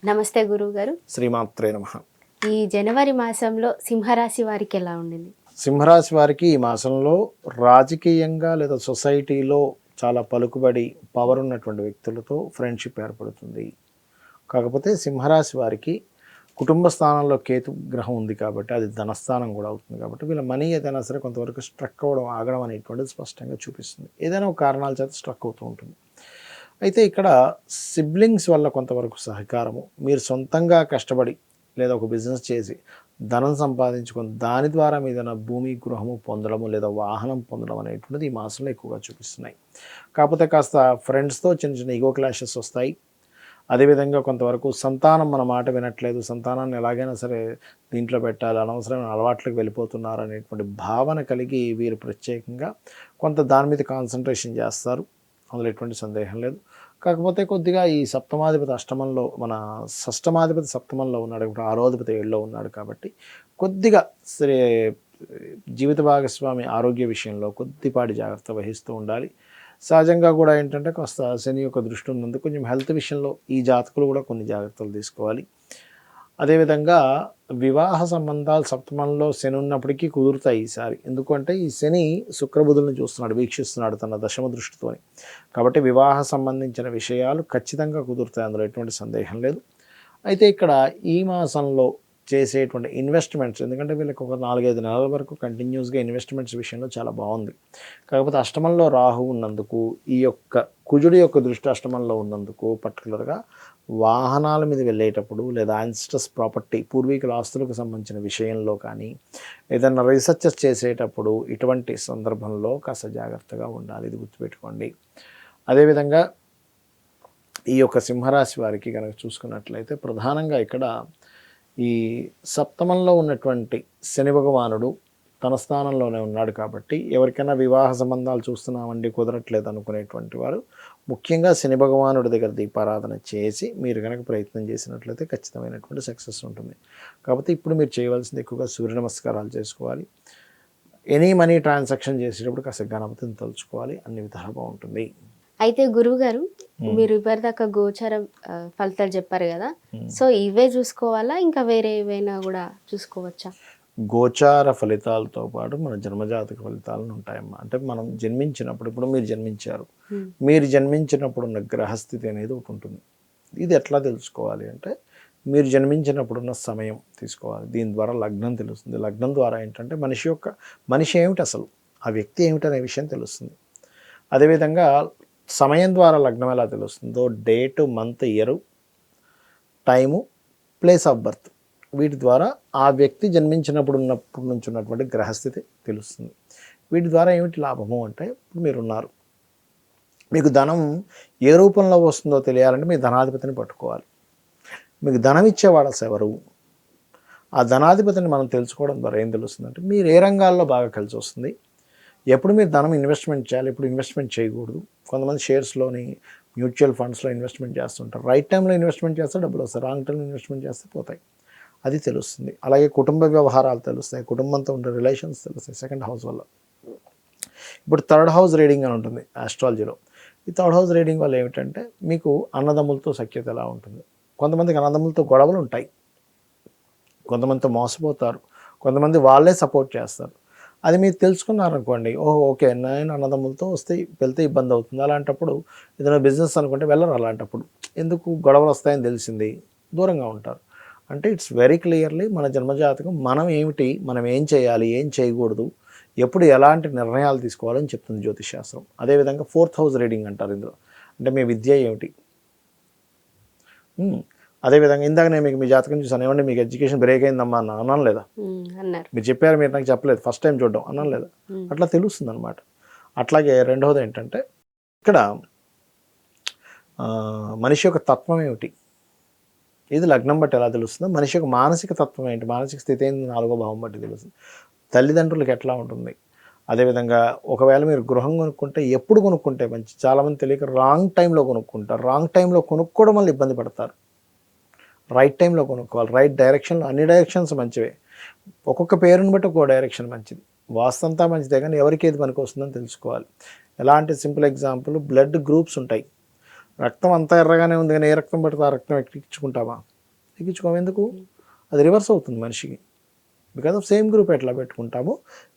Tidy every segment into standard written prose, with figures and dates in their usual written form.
నమస్తే గురువు గారు. శ్రీమాత్రే నమః. ఈ జనవరి మాసంలో సింహరాశి వారికి ఎలా ఉండింది? సింహరాశి వారికి ఈ మాసంలో రాజకీయంగా లేదా సొసైటీలో చాలా పలుకుబడి పవర్ ఉన్నటువంటి వ్యక్తులతో ఫ్రెండ్షిప్ ఏర్పడుతుంది. కాకపోతే సింహరాశి వారికి కుటుంబ స్థానంలో కేతు గ్రహం ఉంది కాబట్టి అది ధనస్థానం కూడా అవుతుంది కాబట్టి వీళ్ళ మనీ ఏదైనా సరే కొంతవరకు స్ట్రక్ అవ్వడం ఆగడం అనేటువంటిది స్పష్టంగా చూపిస్తుంది. ఏదైనా ఒక కారణాల చేత స్ట్రక్ అవుతూ ఉంటుంది. అయితే ఇక్కడ సిబ్లింగ్స్ వల్ల కొంతవరకు సహకారము, మీరు సొంతంగా కష్టపడి లేదా ఒక బిజినెస్ చేసి ధనం సంపాదించుకొని దాని ద్వారా మీదైనా భూమి గృహము పొందడము లేదా వాహనం పొందడం అనేటువంటిది ఈ మాసంలో ఎక్కువగా చూపిస్తున్నాయి. కాకపోతే కాస్త ఫ్రెండ్స్తో చిన్న చిన్న ఈగో క్లాషెస్ వస్తాయి. అదేవిధంగా కొంతవరకు సంతానం మన మాట వినట్లేదు, సంతానాన్ని ఎలాగైనా సరే దీంట్లో పెట్టాలి, అనవసరమైన అలవాట్లకు వెళ్ళిపోతున్నారు అనేటువంటి భావన కలిగి వీరు ప్రత్యేకంగా కొంత దాని మీద కాన్సన్ట్రేషన్ చేస్తారు. అందులో ఎటువంటి సందేహం లేదు. కాకపోతే కొద్దిగా ఈ సప్తమాధిపతి అష్టమంలో, మన షష్టమాధిపతి సప్తమంలో ఉన్నాడు, ఇప్పుడు ఆరోధిపతి ఏడులో ఉన్నాడు కాబట్టి కొద్దిగా సరే జీవిత భాగస్వామి ఆరోగ్య విషయంలో కొద్దిపాటి జాగ్రత్త వహిస్తూ ఉండాలి. సహజంగా కూడా ఏంటంటే కాస్త శని యొక్క దృష్టి ఉన్నందుకు కొంచెం హెల్త్ విషయంలో ఈ జాతకులు కూడా కొన్ని జాగ్రత్తలు తీసుకోవాలి. అదేవిధంగా వివాహ సంబంధాలు సప్తమంలో శని ఉన్నప్పటికీ కుదురుతాయి ఈసారి. ఎందుకంటే ఈ శని శుక్రబుధులను చూస్తున్నాడు, వీక్షిస్తున్నాడు తన దశమ దృష్టితోని. కాబట్టి వివాహ సంబంధించిన విషయాలు ఖచ్చితంగా కుదురుతాయి, అందులో ఎటువంటి సందేహం లేదు. అయితే ఇక్కడ ఈ మాసంలో చేసేటువంటి ఇన్వెస్ట్మెంట్స్, ఎందుకంటే వీళ్ళకి ఒక 4-5 నెలల వరకు కంటిన్యూస్గా ఇన్వెస్ట్మెంట్స్ విషయంలో చాలా బాగుంది. కాకపోతే అష్టమంలో రాహు ఉన్నందుకు, ఈ యొక్క కుజుడి యొక్క దృష్టి అష్టమంలో ఉన్నందుకు పర్టికులర్గా వాహనాల మీద వెళ్ళేటప్పుడు లేదా యాన్సిస్టర్స్ ప్రాపర్టీ పూర్వీకుల ఆస్తులకు సంబంధించిన విషయంలో కానీ ఏదైనా రీసెర్చెస్ చేసేటప్పుడు ఇటువంటి సందర్భంలో కాస్త జాగ్రత్తగా ఉండాలి, ఇది గుర్తుపెట్టుకోండి. అదేవిధంగా ఈ యొక్క సింహరాశి వారికి కనుక చూసుకున్నట్లయితే ప్రధానంగా ఇక్కడ ఈ సప్తమంలో ఉన్నటువంటి శని భగవానుడు తన స్థానంలోనే ఉన్నాడు కాబట్టి ఎవరికైనా వివాహ సంబంధాలు చూస్తున్నామండి కుదరట్లేదు అనుకునేటువంటి వారు ముఖ్యంగా శని భగవానుడి దగ్గర దీపారాధన చేసి మీరు కనుక ప్రయత్నం చేసినట్లయితే ఖచ్చితమైనటువంటి సక్సెస్ ఉంటుంది. కాబట్టి ఇప్పుడు మీరు చేయవలసింది ఎక్కువగా సూర్య నమస్కారాలు చేసుకోవాలి. ఎనీ మనీ ట్రాన్సాక్షన్ చేసేటప్పుడు కాస్త గణపతిని తలుచుకోవాలి, అన్ని విధాలు బాగుంటుంది. అయితే గురువు గారు, మీరు ఇప్పటిదాకా గోచారం ఫలితాలు చెప్పారు కదా, సో ఇవే చూసుకోవాలా ఇంకా వేరే ఏవైనా కూడా చూసుకోవచ్చా? గోచార ఫలితాలతో పాటు మన జన్మజాతక ఫలితాలను ఉంటాయమ్మా. అంటే మనం జన్మించినప్పుడు, ఇప్పుడు మీరు జన్మించారు, మీరు జన్మించినప్పుడు ఉన్న గ్రహస్థితి అనేది ఒకటి ఉంటుంది. ఇది ఎట్లా తెలుసుకోవాలి అంటే మీరు జన్మించినప్పుడున్న సమయం తీసుకోవాలి. దీని ద్వారా లగ్నం తెలుస్తుంది. లగ్నం ద్వారా ఏంటంటే మనిషి ఏమిటి, అసలు ఆ వ్యక్తి ఏమిటనే విషయం తెలుస్తుంది. అదేవిధంగా సమయం ద్వారా లగ్నం ఎలా తెలుస్తుందో date, month, year, time, place of birth, వీటి ద్వారా ఆ వ్యక్తి జన్మించినప్పుడు నుంచి ఉన్నటువంటి గ్రహస్థితి తెలుస్తుంది. వీటి ద్వారా ఏమిటి లాభము అంటే, ఇప్పుడు మీరున్నారు, మీకు ధనం ఏ రూపంలో వస్తుందో తెలియాలంటే మీ ధనాధిపతిని పట్టుకోవాలి. మీకు ధనం ఇచ్చేవాడు అసలు ఎవరు, ఆ ధనాధిపతిని మనం తెలుసుకోవడం ద్వారా ఏం తెలుస్తుందంటే మీరు ఏ రంగాల్లో బాగా కలిసి వస్తుంది, ఎప్పుడు మీరు ధనం ఇన్వెస్ట్మెంట్ చేయాలి, ఎప్పుడు ఇన్వెస్ట్మెంట్ చేయకూడదు. కొంతమంది షేర్స్లోని, మ్యూచువల్ ఫండ్స్లో ఇన్వెస్ట్మెంట్ చేస్తుంటారు. రైట్ టైంలో ఇన్వెస్ట్మెంట్ చేస్తే డబ్బులు వస్తాయి, రాంగ్ టైంలో ఇన్వెస్ట్మెంట్ చేస్తే పోతాయి, అది తెలుస్తుంది. అలాగే కుటుంబ వ్యవహారాలు తెలుస్తాయి, కుటుంబంతో ఉండే రిలేషన్స్ తెలుస్తాయి సెకండ్ హౌస్ వల్ల. ఇప్పుడు థర్డ్ హౌస్ రీడింగ్ అని ఉంటుంది ఆస్ట్రాలజీలో. ఈ థర్డ్ హౌస్ రీడింగ్ వల్ల ఏమిటంటే మీకు అన్నదమ్ములతో సఖ్యత ఎలా ఉంటుంది. కొంతమందికి అన్నదమ్ములతో గొడవలు ఉంటాయి, కొంతమందితో మోసపోతారు, కొంతమంది వాళ్ళే సపోర్ట్ చేస్తారు. అది మీరు తెలుసుకున్నారనుకోండి, ఓకే నేను అన్నదమ్ములతో వెళ్తే ఇబ్బంది అవుతుంది, అలాంటప్పుడు ఏదైనా బిజినెస్ అనుకుంటే వెళ్ళరు. అలాంటప్పుడు ఎందుకు గొడవలు వస్తాయని తెలిసింది, దూరంగా ఉంటారు. అంటే ఇట్స్ వెరీ క్లియర్లీ మన జన్మజాతకం మనం ఏమిటి, మనం ఏం చేయాలి, ఏం చేయకూడదు, ఎప్పుడు ఎలాంటి నిర్ణయాలు తీసుకోవాలని చెప్తుంది జ్యోతిష్ శాస్త్రం. అదేవిధంగా ఫోర్త్ హౌస్ రీడింగ్ అంటారు ఇందులో, అంటే మీ విద్య ఏమిటి. అదేవిధంగా ఇందాక నేను మీకు మీ జాతకం చూసాను, ఏమంటే మీకు ఎడ్యుకేషన్ బ్రేక్ అయిందమ్మా అన్నాను లేదా, మీరు చెప్పారు, మీరు నాకు చెప్పలేదు, ఫస్ట్ టైం చూడడం అన్నాను లేదా, అట్లా తెలుస్తుంది అనమాట. అట్లాగే రెండవది ఏంటంటే ఇక్కడ మనిషి యొక్క తత్వం ఏమిటి, ఇది లగ్నం బట్టి ఎలా తెలుస్తుందో మనిషి యొక్క మానసిక తత్వం ఏంటి, మానసిక స్థితి ఏంటి, 4వ భావం బట్టి తెలుస్తుంది. తల్లిదండ్రులకు ఎట్లా ఉంటుంది. అదేవిధంగా ఒకవేళ మీరు గృహం కొనుక్కుంటే ఎప్పుడు కొనుక్కుంటే మంచి, చాలామంది తెలియక రాంగ్ టైంలో కొనుక్కుంటారు. రాంగ్ టైంలో కొనుక్కోవడం వల్ల ఇబ్బంది పడతారు. రైట్ టైంలో కొనుక్కోవాలి, రైట్ డైరెక్షన్లో. అన్ని డైరెక్షన్స్ మంచివే, ఒక్కొక్క పేరుని బట్టి ఒక్కో డైరెక్షన్ మంచిది. వాస్తంతా మంచిదే, కానీ ఎవరికి ఏది పనికి వస్తుందని తెలుసుకోవాలి. ఎలా అంటే సింపుల్ ఎగ్జాంపుల్, బ్లడ్ గ్రూప్స్ ఉంటాయి. రక్తం అంతా ఎర్రగానే ఉంది కానీ ఏ రక్తం పడితే ఆ రక్తం ఎక్కించుకుంటామా, ఎక్కించుకోము. ఎందుకు? అది రివర్స్ అవుతుంది మనిషికి. బికాజ్ ఆఫ్ సేమ్ గ్రూప్ ఎట్లా పెట్టుకుంటామో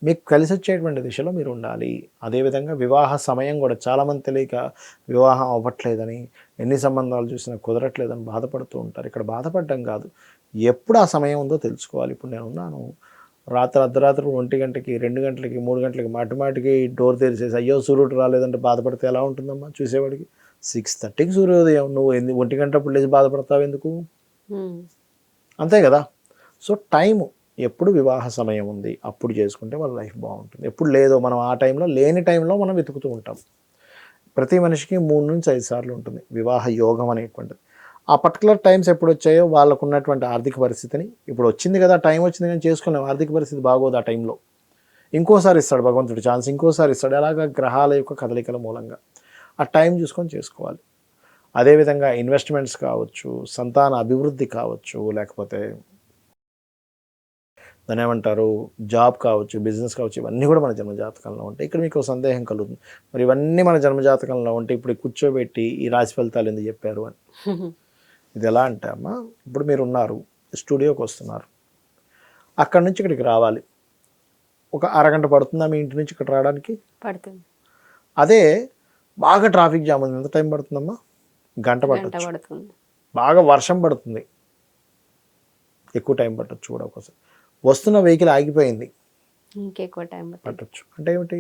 మీకు కలిసి వచ్చేటువంటి దిశలో మీరు ఉండాలి. అదేవిధంగా వివాహ సమయం కూడా చాలామంది తెలియక వివాహం అవ్వట్లేదని, ఎన్ని సంబంధాలు చూసినా కుదరట్లేదని బాధపడుతూ ఉంటారు. ఇక్కడ బాధపడడం కాదు, ఎప్పుడు ఆ సమయం ఉందో తెలుసుకోవాలి. ఇప్పుడు నేను ఉన్నాను, అర్ధరాత్రి 1 గంటకి, 2 గంటలకి, 3 గంటలకి మాటిమాటికి డోర్ తెరిచేసి అయ్యో సూర్యుడు రాలేదంటే బాధపడితే ఎలా ఉంటుందమ్మా చూసేవాడికి? 6:30కి సూర్యోదయం, నువ్వు 1 గంటప్పుడు లేచి బాధపడతావు ఎందుకు? అంతే కదా. సో టైము, ఎప్పుడు వివాహ సమయం ఉంది అప్పుడు చేసుకుంటే వాళ్ళ లైఫ్ బాగుంటుంది. ఎప్పుడు లేదో మనం ఆ టైంలో, లేని టైంలో మనం వెతుకుతూ ఉంటాం. ప్రతి మనిషికి 3 నుంచి 5 సార్లు ఉంటుంది వివాహ యోగం అనేటువంటిది. ఆ పర్టికులర్ టైమ్స్ ఎప్పుడు వచ్చాయో వాళ్ళకు ఉన్నటువంటి ఆర్థిక పరిస్థితిని, ఇప్పుడు వచ్చింది కదా టైం వచ్చింది కానీ చేసుకోలేము, ఆర్థిక పరిస్థితి బాగోదు ఆ టైంలో, ఇంకోసారి ఇస్తాడు భగవంతుడు ఛాన్స్, ఇంకోసారి ఇస్తాడు. అలాగా గ్రహాల యొక్క కదలికల మూలంగా ఆ టైం చూసుకొని చేసుకోవాలి. అదేవిధంగా ఇన్వెస్ట్మెంట్స్ కావచ్చు, సంతాన అభివృద్ధి కావచ్చు, లేకపోతే దాని ఏమంటారు జాబ్ కావచ్చు, బిజినెస్ కావచ్చు, ఇవన్నీ కూడా మన జన్మజాతకంలో ఉంటాయి. ఇక్కడ మీకు సందేహం కలుగుతుంది, మరి ఇవన్నీ మన జన్మజాతకంలో ఉంటే ఇప్పుడు కూర్చోబెట్టి ఈ రాశి ఫలితాలు ఎందుకు చెప్పారు అని. ఇది ఎలా అంటే అమ్మా, ఇప్పుడు మీరు ఉన్నారు, స్టూడియోకి వస్తున్నారు, అక్కడి నుంచి ఇక్కడికి రావాలి, ఒక అరగంట పడుతుందా మీ ఇంటి నుంచి ఇక్కడ రావడానికి? పడుతుంది. అదే బాగా ట్రాఫిక్ జామ్ ఉంది, ఎంత టైం పడుతుందమ్మా? గంట పట్టచ్చు. బాగా వర్షం పడుతుంది, ఎక్కువ టైం పట్టచ్చు కూడా. ఒకసారి వస్తున్న వెహికల్ ఆగిపోయింది, ఇంకెక్కువ టైం పట్టచ్చు. అంటే ఏమిటి?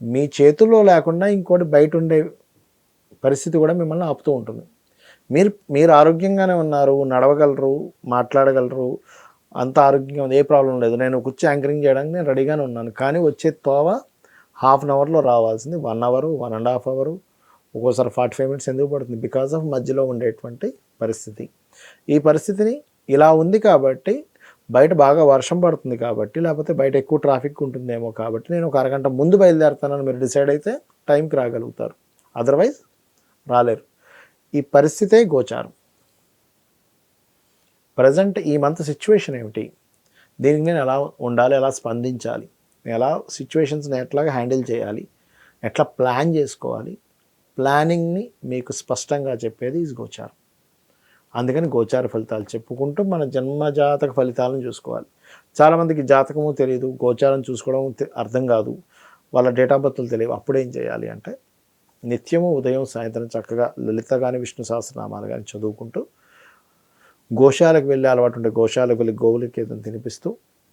మీ చేతుల్లో లేకుండా ఇంకోటి బయట ఉండే పరిస్థితి కూడా మిమ్మల్ని ఆపుతూ ఉంటుంది. మీరు ఆరోగ్యంగానే ఉన్నారు, నడవగలరు, మాట్లాడగలరు, అంత ఆరోగ్యంగా ఉంది, ఏ ప్రాబ్లం లేదు, నేను కూర్చో యాంకరింగ్ చేయడానికి నేను రెడీగానే ఉన్నాను. కానీ వచ్చే తోవ హాఫ్ అన్ అవర్లో రావాల్సింది 1 అవర్, 1.5 అవర్, ఒక్కోసారి 45 మినిట్స్ ఎందుకు పడుతుంది? బికాజ్ ఆఫ్ మధ్యలో ఉండేటువంటి పరిస్థితి. ఈ పరిస్థితిని ఇలా ఉంది కాబట్టి, బయట బాగా వర్షం పడుతుంది కాబట్టి, లేకపోతే బయట ఎక్కువ ట్రాఫిక్ ఉంటుందేమో కాబట్టి నేను ఒక అరగంట ముందు బయలుదేరుతానని మీరు డిసైడ్ అయితే టైంకి రాగలుగుతారు, అదర్వైజ్ రాలేరు. ఈ పరిస్థితే గోచారం. ప్రజెంట్ ఈ మంత్ సిచ్యువేషన్ ఏమిటి, దీనికి నేను ఎలా ఉండాలి, ఎలా స్పందించాలి, ఎలా సిచ్యువేషన్స్ని ఎట్లాగా హ్యాండిల్ చేయాలి, ఎట్లా ప్లాన్ చేసుకోవాలి, ప్లానింగ్ని మీకు స్పష్టంగా చెప్పేది ఈ గోచారం. అందుకని గోచార ఫలితాలు చెప్పుకుంటూ మన జన్మజాతక ఫలితాలను చూసుకోవాలి. చాలామందికి జాతకము తెలియదు, గోచారం చూసుకోవడం అర్థం కాదు, వాళ్ళ డేట్ ఆఫ్ బర్త్లు తెలియవు. అప్పుడేం చేయాలి అంటే, నిత్యము ఉదయం సాయంత్రం చక్కగా లలిత కానీ విష్ణు సహస్రనామాలు కానీ చదువుకుంటూ, గోశాలకు వెళ్ళే అలవాటు ఉంటే గోశాలకు వెళ్ళి గోవులకి ఏదైనా తినిపిస్తూ,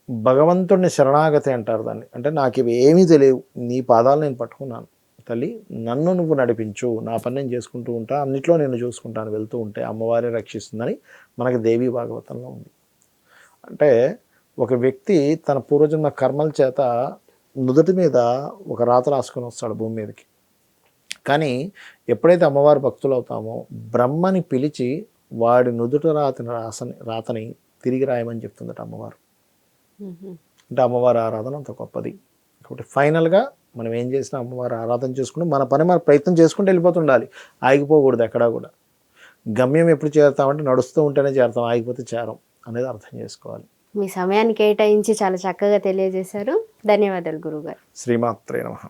భగవంతుడిని శరణాగతి అంటారు దాన్ని. అంటే నాకు ఇవి ఏమీ తెలియవు, నీ పాదాలు నేను పట్టుకున్నాను తల్లి, నన్ను నువ్వు నడిపించు, నా పని నేను చేసుకుంటూ ఉంటా, అన్నిట్లో నేను చూసుకుంటాను, వెళ్తూ ఉంటే అమ్మవారే రక్షిస్తుందని మనకి దేవీ భాగవతంలో ఉంది. అంటే ఒక వ్యక్తి తన పూర్వజన్మ కర్మల చేత నుదుటి మీద ఒక రాత రాసుకొని వస్తాడు భూమి మీదకి. కానీ ఎప్పుడైతే అమ్మవారి భక్తులు అవుతామో, బ్రహ్మని పిలిచి వాడి నుదుట రాతని తిరిగి రాయమని చెప్తుందట అమ్మవారు. అంటే అమ్మవారి ఆరాధన అంత గొప్పది. కాబట్టి ఫైనల్గా మనం ఏం చేసినా అమ్మవారి ఆరాధన చేసుకుంటూ మన పని మన ప్రయత్నం చేసుకుంటూ వెళ్ళిపోతుండాలి, ఆగిపోకూడదు ఎక్కడా కూడా. గమ్యం ఎప్పుడు చేరుతామంటే నడుస్తూ ఉంటేనే చేరుతాం, ఆగిపోతే చేరం అనేది అర్థం చేసుకోవాలి. మీ సమయాన్ని కేటాయించి చాలా చక్కగా తెలియజేశారు. ధన్యవాదాలు గురుగారు. శ్రీమాత్రే నమః.